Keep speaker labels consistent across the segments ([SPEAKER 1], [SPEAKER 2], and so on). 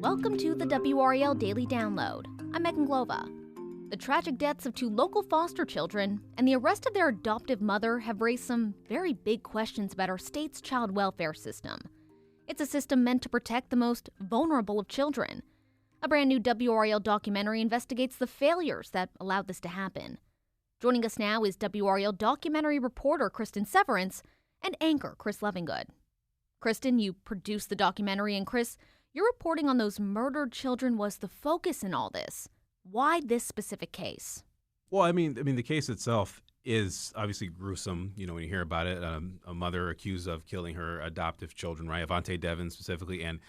[SPEAKER 1] Welcome to the WRAL Daily Download. I'm Megan Glova. The tragic deaths of two local foster children and the arrest of their adoptive mother have raised some very big questions about our state's child welfare system. It's a system meant to protect the most vulnerable of children. A brand new WRAL documentary investigates the failures that allowed this to happen. Joining us now is WRAL documentary reporter Cristin Severance and anchor Chris Lovingood. Cristin, you produced the documentary, and Chris, your reporting on those murdered children was the focus in all this. Why this specific case?
[SPEAKER 2] Well, I mean, the case itself is obviously gruesome. You know, when you hear about it, a mother accused of killing her adoptive children, right? Avante Devon specifically, and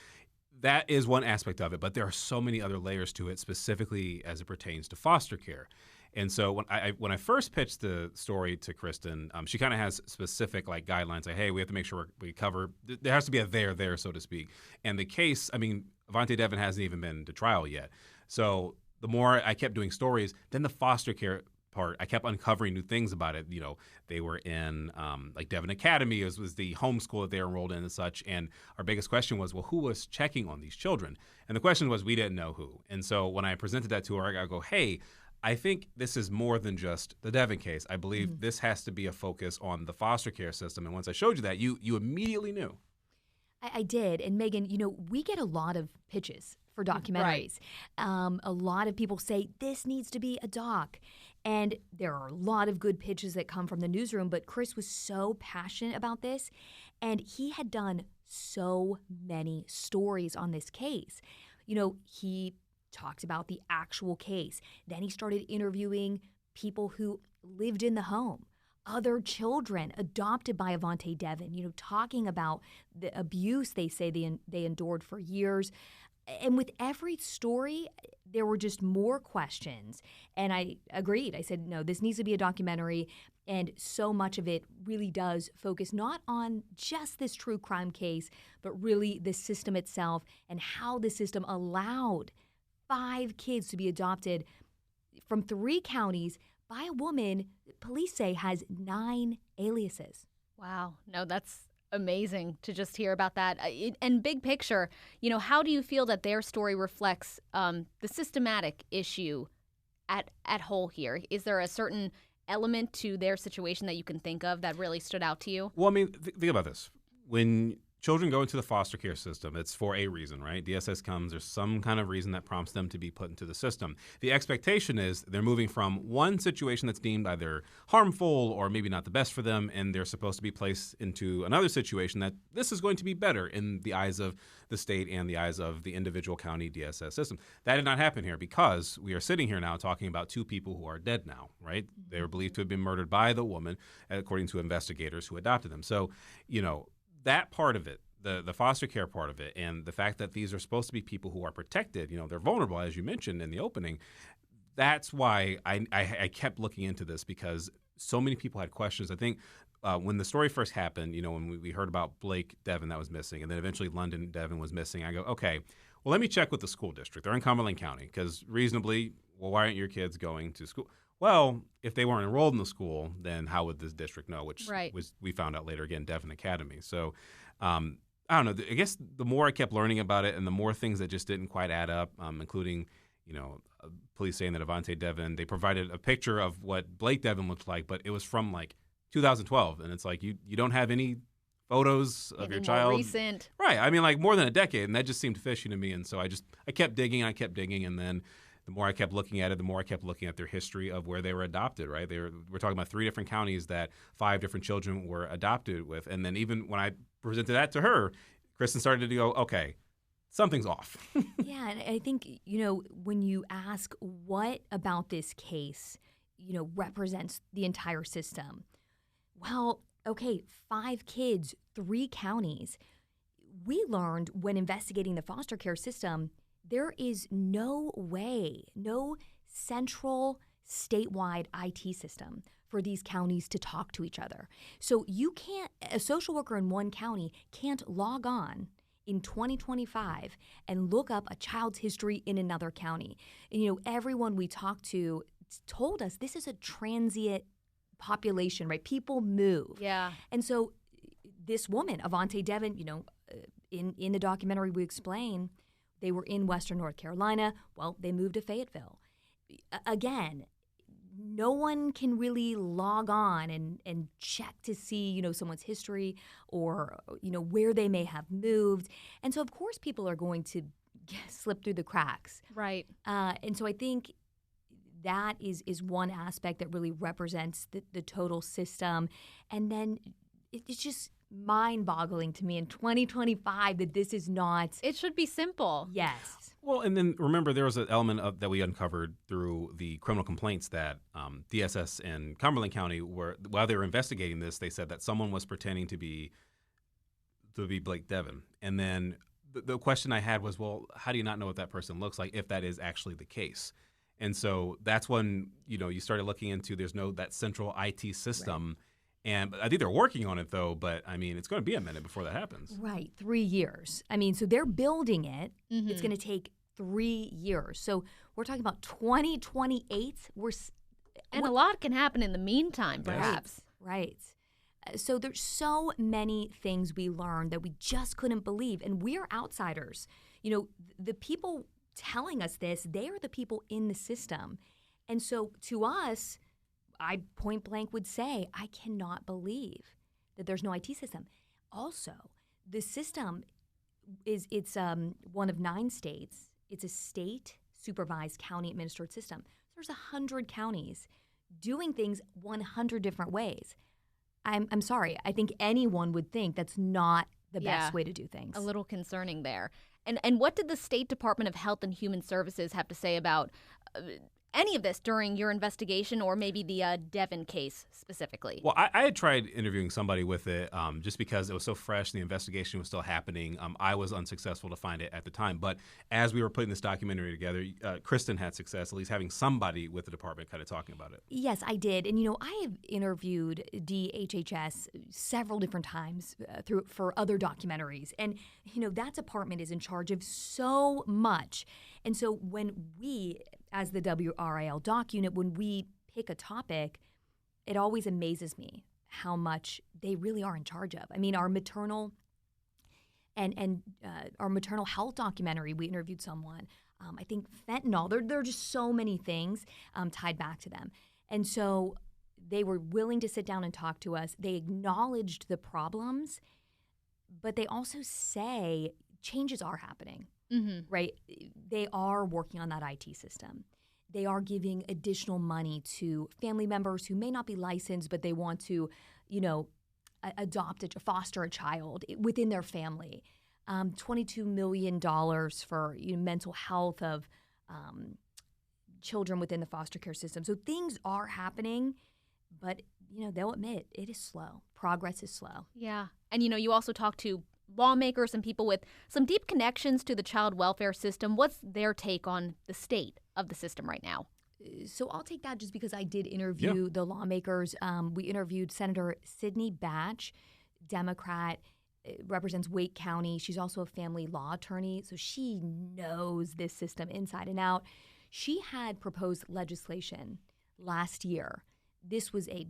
[SPEAKER 2] that is one aspect of it. But there are so many other layers to it, specifically as it pertains to foster care. And so when I first pitched the story to Cristin, she kind of has specific guidelines, like, hey, we have to make sure we cover. There has to be a there, so to speak. And the case, I mean, Avante Devon hasn't even been to trial yet. So the more I kept doing stories, then the foster care part, I kept uncovering new things about it. You know, they were in Devon Academy was the homeschool that they were enrolled in and such. And our biggest question was, well, who was checking on these children? And the question was, we didn't know who. And so when I presented that to her, I go, hey, I think this is more than just the Devon case. I believe this has to be a focus on the foster care system. And once I showed you that, you immediately knew.
[SPEAKER 3] I did. And Megan, we get a lot of pitches for documentaries. Right. A lot of people say this needs to be a doc. And there are a lot of good pitches that come from the newsroom. But Chris was so passionate about this. And he had done so many stories on this case. He talked about the actual case. Then he started interviewing people who lived in the home, other children adopted by Avante Devon, talking about the abuse they say they endured for years. And with every story, there were just more questions. And I agreed. I said, no, this needs to be a documentary. And so much of it really does focus not on just this true crime case, but really the system itself and how the system allowed 5 kids to be adopted from 3 counties by a woman police say has 9 aliases.
[SPEAKER 1] Wow. No, that's amazing to just hear about that. And big picture, how do you feel that their story reflects the systematic issue at whole here? Is there a certain element to their situation that you can think of that really stood out to you?
[SPEAKER 2] Well, I mean, think about this. When children go into the foster care system, it's for a reason, right? DSS comes, there's some kind of reason that prompts them to be put into the system. The expectation is they're moving from one situation that's deemed either harmful or maybe not the best for them, and they're supposed to be placed into another situation that this is going to be better in the eyes of the state and the eyes of the individual county DSS system. That did not happen here because we are sitting here now talking about 2 people who are dead now, right? They were believed to have been murdered by the woman, according to investigators who adopted them. So, that part of it, the foster care part of it, and the fact that these are supposed to be people who are protected, they're vulnerable, as you mentioned in the opening. That's why I kept looking into this, because so many people had questions. I think when the story first happened, when we heard about Blake Devon that was missing, and then eventually London Devon was missing, I go, okay, well, let me check with the school district. They're in Cumberland County, because reasonably, well, why aren't your kids going to school? Well, if they weren't enrolled in the school, then how would this district know? Which was, we found out later, again, Devon Academy. So I don't know. I guess the more I kept learning about it and the more things that just didn't quite add up, including, police saying that Avante Devon, they provided a picture of what Blake Devon looked like, but it was from 2012. And it's like, you don't have any photos of your child.
[SPEAKER 1] Recent.
[SPEAKER 2] Right. I mean, more than a decade. And that just seemed fishy to me. And so I kept digging. And then the more I kept looking at it, the more I kept looking at their history of where they were adopted, right? We're talking about 3 different counties that 5 different children were adopted with. And then even when I presented that to her, Cristin started to go, okay, something's off.
[SPEAKER 3] Yeah, and I think, when you ask what about this case, represents the entire system, well, okay, 5 kids, 3 counties. We learned when investigating the foster care system, there is no way, no central statewide IT system for these counties to talk to each other. So a social worker in one county can't log on in 2025 and look up a child's history in another county. And, everyone we talked to told us this is a transient population, right? People move.
[SPEAKER 1] Yeah.
[SPEAKER 3] And so this woman, Avante Devon, in the documentary we explain, They were in Western North Carolina. Well, they moved to Fayetteville. Again, no one can really log on and check to see, someone's history or, where they may have moved. And so, of course, people are going to slip through the cracks.
[SPEAKER 1] Right.
[SPEAKER 3] And so I think that is one aspect that really represents the total system. And then it's just mind-boggling to me in 2025 that this is not.
[SPEAKER 1] It should be simple.
[SPEAKER 3] Yes.
[SPEAKER 2] Well, and then remember, there was an element that we uncovered through the criminal complaints that DSS in Cumberland County while they were investigating this, they said that someone was pretending to be Blake Devon. And then the question I had was, well, how do you not know what that person looks like if that is actually the case? And so that's when, you started looking into that central IT system. Right. And I think they're working on it, though. But, it's going to be a minute before that happens.
[SPEAKER 3] Right. 3 years. So they're building it. Mm-hmm. It's going to take 3 years. So we're talking about 2028.
[SPEAKER 1] And a lot can happen in the meantime, perhaps.
[SPEAKER 3] Right. So there's so many things we learned that we just couldn't believe. And we're outsiders. The people telling us this, they are the people in the system. And so to us, I point blank would say, I cannot believe that there's no IT system. Also, the system it's one of 9 states. It's a state-supervised, county-administered system. There's 100 counties doing things 100 different ways. I'm sorry. I think anyone would think that's not the best way to do things.
[SPEAKER 1] A little concerning there. And what did the State Department of Health and Human Services have to say about any of this during your investigation, or maybe the Devon case specifically?
[SPEAKER 2] Well, I had tried interviewing somebody with it just because it was so fresh. The investigation was still happening. I was unsuccessful to find it at the time. But as we were putting this documentary together, Cristin had success, at least having somebody with the department kind of talking about it.
[SPEAKER 3] Yes, I did. And, I have interviewed DHHS several different times for other documentaries. And, that department is in charge of so much. And so when we, as the WRAL doc unit, when we pick a topic, it always amazes me how much they really are in charge of. Our maternal and our maternal health documentary, we interviewed someone. I think fentanyl. There are just so many things tied back to them. And so they were willing to sit down and talk to us. They acknowledged the problems, but they also say changes are happening. Mm-hmm. Right? They are working on that IT system. They are giving additional money to family members who may not be licensed, but they want to, foster a child within their family. $22 million for mental health of children within the foster care system. So things are happening, but they'll admit it is slow. Progress is slow.
[SPEAKER 1] Yeah, and you also talk to lawmakers and people with some deep connections to the child welfare system. What's their take on the state of the system right now?
[SPEAKER 3] So I'll take that just because I did interview the lawmakers. We interviewed Senator Sidney Batch, Democrat, represents Wake County. She's also a family law attorney, so she knows this system inside and out. She had proposed legislation last year. This was a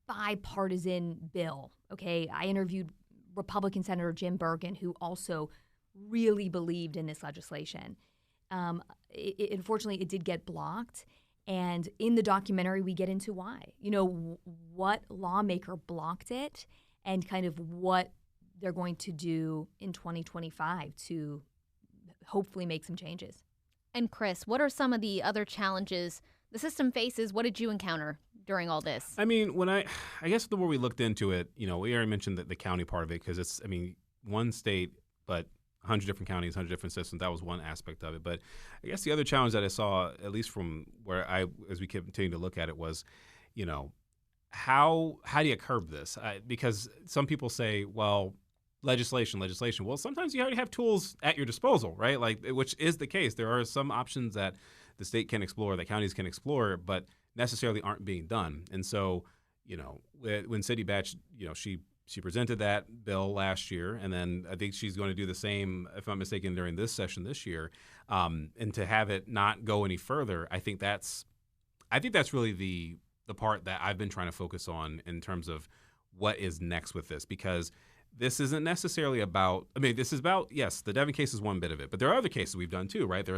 [SPEAKER 3] bipartisan bill, okay? I interviewed Republican Senator Jim Bergen, who also really believed in this legislation. Unfortunately, it did get blocked. And in the documentary, we get into why. What lawmaker blocked it and kind of what they're going to do in 2025 to hopefully make some changes.
[SPEAKER 1] And Chris, what are some of the other challenges the system faces? What did you encounter during all this?
[SPEAKER 2] When I guess the more we looked into it, we already mentioned the county part of it because it's, one state, but 100 different counties, 100 different systems. That was one aspect of it. But I guess the other challenge that I saw, at least from where as we continue to look at it, was, how do you curb this? Because some people say, well, legislation. Well, sometimes you already have tools at your disposal, right? Which is the case. There are some options that the state can explore, that counties can explore, but necessarily aren't being done. And so, when Sidney Batch, she presented that bill last year, and then I think she's going to do the same, if I'm mistaken, during this session this year. And to have it not go any further, I think that's really the part that I've been trying to focus on in terms of what is next with this, because this isn't necessarily about, I mean, this is about, yes, the Devon case is one bit of it, but there are other cases we've done too, right?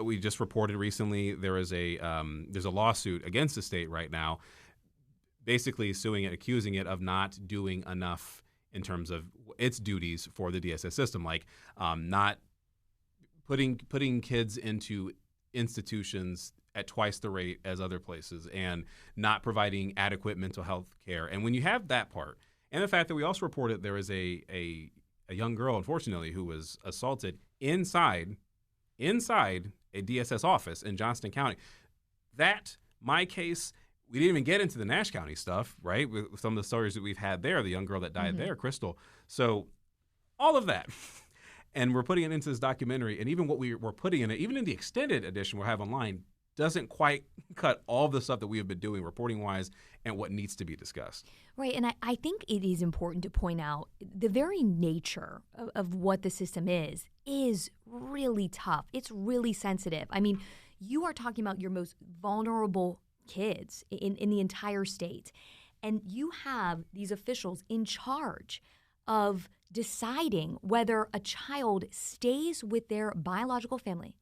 [SPEAKER 2] We just reported recently there's a lawsuit against the state right now, basically suing it, accusing it of not doing enough in terms of its duties for the DSS system, like not putting kids into institutions at twice the rate as other places and not providing adequate mental health care. And when you have that part, and the fact that we also reported there was a young girl, unfortunately, who was assaulted inside a DSS office in Johnston County. My case, we didn't even get into the Nash County stuff, right? With some of the stories that we've had there, the young girl that died there, Crystal. So all of that. And we're putting it into this documentary. And even what we're putting in it, even in the extended edition we'll have online, doesn't quite cut all the stuff that we have been doing reporting-wise and what needs to be discussed.
[SPEAKER 3] Right, and I think it is important to point out the very nature of what the system is really tough. It's really sensitive. I mean, you are talking about your most vulnerable kids in the entire state, and you have these officials in charge of deciding whether a child stays with their biological family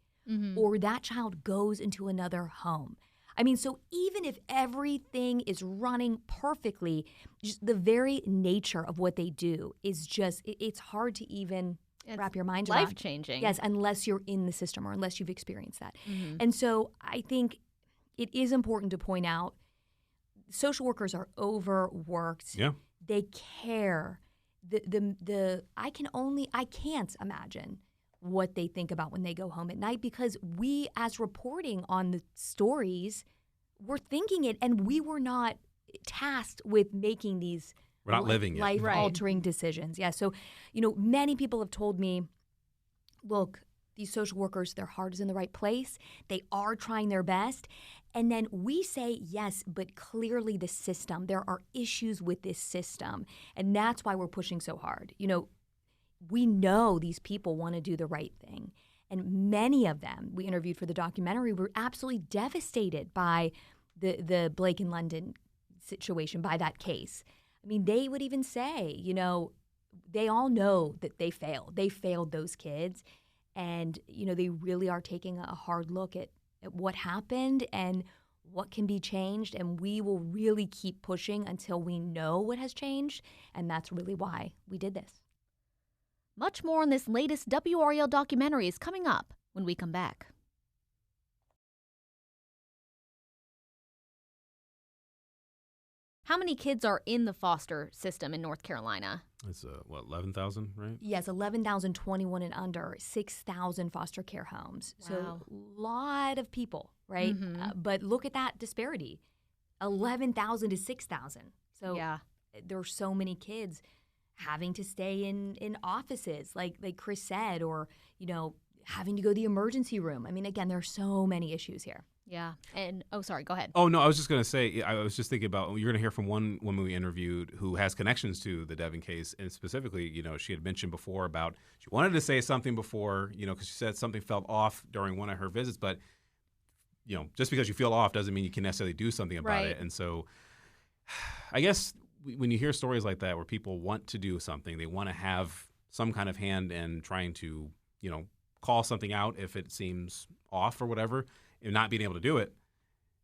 [SPEAKER 3] or that child goes into another home. I mean, so even if everything is running perfectly, just the very nature of what they do is just, it's hard to even wrap your mind around.
[SPEAKER 1] Life-changing.
[SPEAKER 3] Yes, unless you're in the system or unless you've experienced that. And so I think it is important to point out social workers are overworked.
[SPEAKER 2] Yeah.
[SPEAKER 3] They care. I can't imagine what they think about when they go home at night, because we, as reporting on the stories, we're thinking it, and we were not tasked with making these
[SPEAKER 2] We're not living it.
[SPEAKER 3] life-altering decisions. Yeah, so, many people have told me, look, these social workers, their heart is in the right place. They are trying their best. And then we say, yes, but clearly the system, there are issues with this system. And that's why we're pushing so hard. We know these people want to do the right thing. And many of them we interviewed for the documentary were absolutely devastated by the Blake and London situation, by that case. I mean, they would even say, they all know that they failed. They failed those kids. And, they really are taking a hard look at what happened and what can be changed. And we will really keep pushing until we know what has changed. And that's really why we did this.
[SPEAKER 1] Much more on this latest WRAL documentary is coming up when we come back. How many kids are in the foster system in North Carolina?
[SPEAKER 2] It's 11,000, right?
[SPEAKER 3] Yes, 11,021 and under, 6,000 foster care homes.
[SPEAKER 1] Wow.
[SPEAKER 3] So a lot of people, right? But look at that disparity, 11,000 to 6,000. So
[SPEAKER 1] yeah,
[SPEAKER 3] there are so many kids having to stay in offices, like Chris said, or, having to go to the emergency room. I mean, again, there are so many issues here.
[SPEAKER 1] Yeah. And, sorry, go ahead.
[SPEAKER 2] Oh, no, I was just going to say, I was just thinking about, you're going to hear from one woman we interviewed who has connections to the Devon case. And specifically, she had mentioned before about, she wanted to say something before, because she said something felt off during one of her visits. But, just because you feel off doesn't mean you can necessarily do something about it. And so I guess when you hear stories like that where people want to do something, they want to have some kind of hand in trying to, call something out if it seems off or whatever, and not being able to do it,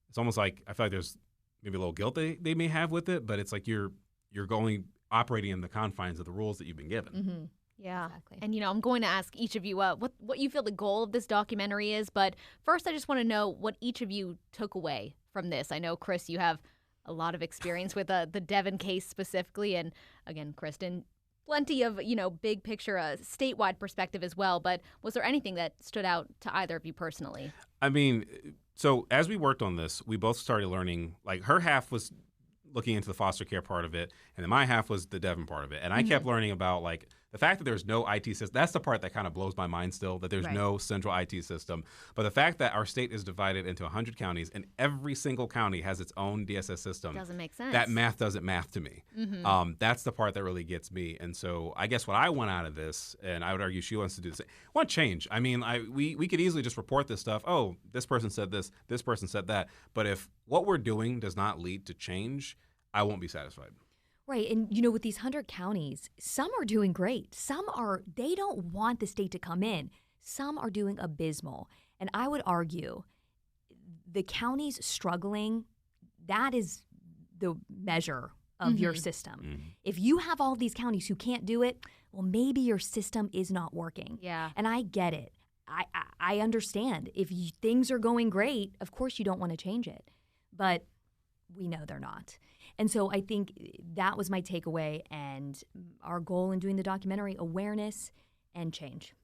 [SPEAKER 2] it's almost like I feel like there's maybe a little guilt they may have with it, but it's like you're operating in the confines of the rules that you've been given.
[SPEAKER 1] Yeah.
[SPEAKER 3] Exactly.
[SPEAKER 1] And, I'm going to ask each of you what you feel the goal of this documentary is. But first, I just want to know what each of you took away from this. I know, Chris, you have a lot of experience with the Devon case specifically. And again, Cristin, plenty of, big picture, statewide perspective as well. But was there anything that stood out to either of you personally?
[SPEAKER 2] I mean, so as we worked on this, we both started learning, like her half was looking into the foster care part of it, and then my half was the Devon part of it. And I kept learning about, like, the fact that there's no IT system. That's the part that kind of blows my mind still, that there's no central IT system. But the fact that our state is divided into 100 counties and every single county has its own DSS system.
[SPEAKER 1] Doesn't make sense.
[SPEAKER 2] That math doesn't math to me. That's the part that really gets me. And so I guess what I want out of this, and I would argue she wants to do the same, want change. I mean, we could easily just report this stuff. Oh, this person said this person said that. But if what we're doing does not lead to change, I won't be satisfied.
[SPEAKER 3] Right. And, with these 100 counties, some are doing great. They don't want the state to come in. Some are doing abysmal. And I would argue the counties struggling, that is the measure of your system.
[SPEAKER 2] Mm-hmm.
[SPEAKER 3] If you have all these counties who can't do it, well, maybe your system is not working.
[SPEAKER 1] Yeah.
[SPEAKER 3] And I get it. I understand. If things are going great, of course you don't want to change it. But we know they're not. And so I think that was my takeaway, and our goal in doing the documentary, awareness and change.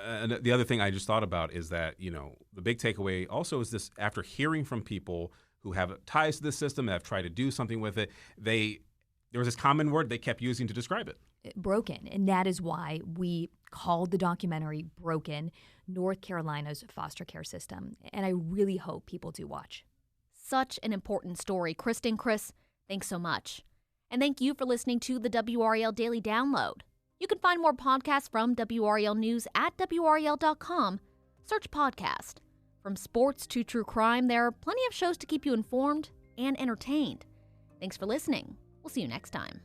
[SPEAKER 2] And the other thing I just thought about is that, the big takeaway also is this: after hearing from people who have ties to the system, that have tried to do something with it, there was this common word they kept using to describe it.
[SPEAKER 3] Broken. And that is why we called the documentary Broken, North Carolina's foster care system. And I really hope people do watch.
[SPEAKER 1] Such an important story. Cristin, Chris, thanks so much. And thank you for listening to the WRAL Daily Download. You can find more podcasts from WRAL News at WRAL.com. Search podcast. From sports to true crime, there are plenty of shows to keep you informed and entertained. Thanks for listening. We'll see you next time.